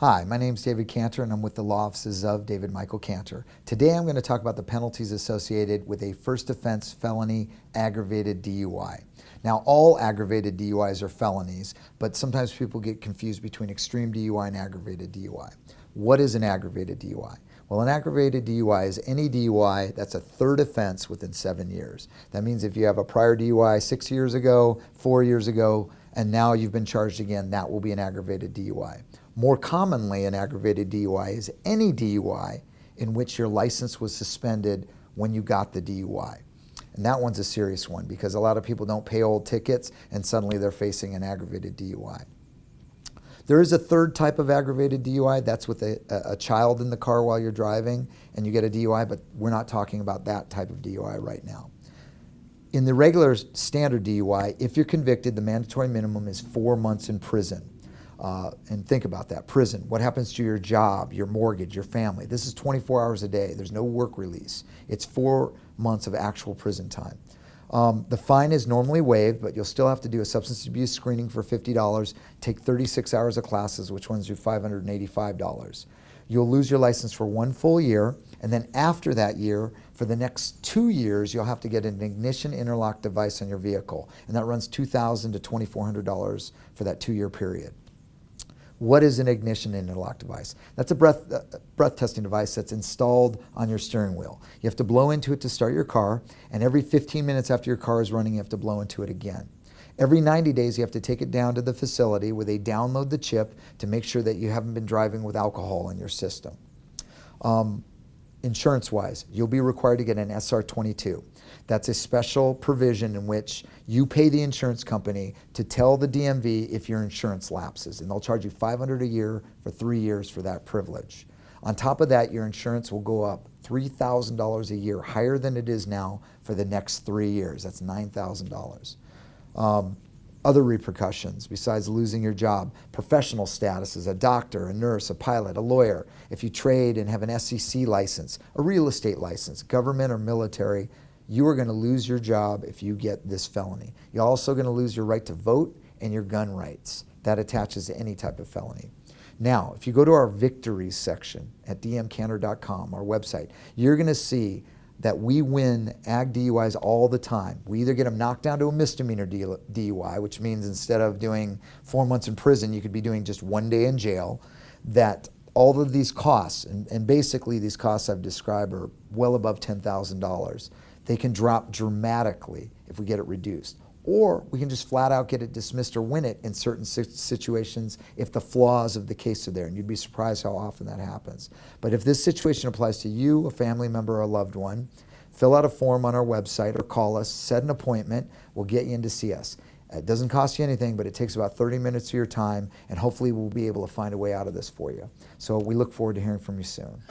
Hi, my name is David Cantor and I'm with the law offices of David Michael Cantor. Today I'm going to talk about the penalties associated with a first offense felony aggravated DUI. Now, all aggravated DUIs are felonies, but sometimes people get confused between extreme DUI and aggravated DUI. What is an aggravated DUI? Well, an aggravated DUI is any DUI that's a third offense within 7 years. That means if you have a prior DUI 6 years ago, 4 years ago, and now you've been charged again, that will be an aggravated DUI. More commonly, an aggravated DUI is any DUI in which your license was suspended when you got the DUI. And that one's a serious one because a lot of people don't pay old tickets and suddenly they're facing an aggravated DUI. There is a third type of aggravated DUI. That's with a child in the car while you're driving and you get a DUI, but we're not talking about that type of DUI right now. In the regular standard DUI, if you're convicted, the mandatory minimum is 4 months in prison. And think about that, prison. What happens to your job, your mortgage, your family? This is 24 hours a day. There's no work release. It's 4 months of actual prison time. The fine is normally waived, but you'll still have to do a substance abuse screening for $50, take 36 hours of classes, which runs you $585. You'll lose your license for 1 full year, and then after that year, for the next 2 years, you'll have to get an ignition interlock device on your vehicle, and that runs $2,000 to $2,400 for that 2-year period. What is an ignition interlock device? That's a breath testing device that's installed on your steering wheel. You have to blow into it to start your car, and every 15 minutes after your car is running, you have to blow into it again. Every 90 days, you have to take it down to the facility where they download the chip to make sure that you haven't been driving with alcohol in your system. Insurance-wise, you'll be required to get an SR-22. That's a special provision in which you pay the insurance company to tell the DMV if your insurance lapses, and they'll charge you $500 a year for 3 years for that privilege. On top of that, your insurance will go up $3,000 a year, higher than it is now for the next 3 years. That's $9,000. Other repercussions besides losing your job: professional status as a doctor, a nurse, a pilot, a lawyer. If you trade and have an SEC license, a real estate license, government or military, you are going to lose your job if you get this felony. You're also going to lose your right to vote and your gun rights. That attaches to any type of felony. Now, if you go to our victories section at dmcantor.com, our website, you're going to see that we win ag DUIs all the time. We either get them knocked down to a misdemeanor DUI, which means instead of doing 4 months in prison, you could be doing just 1 day in jail. That all of these costs, and basically these costs I've described are well above $10,000. They can drop dramatically if we get it reduced. Or we can just flat out get it dismissed or win it in certain situations if the flaws of the case are there, and you'd be surprised how often that happens. But if this situation applies to you, a family member, or a loved one, fill out a form on our website or call us, set an appointment, we'll get you in to see us. It doesn't cost you anything, but it takes about 30 minutes of your time, and hopefully we'll be able to find a way out of this for you. So we look forward to hearing from you soon.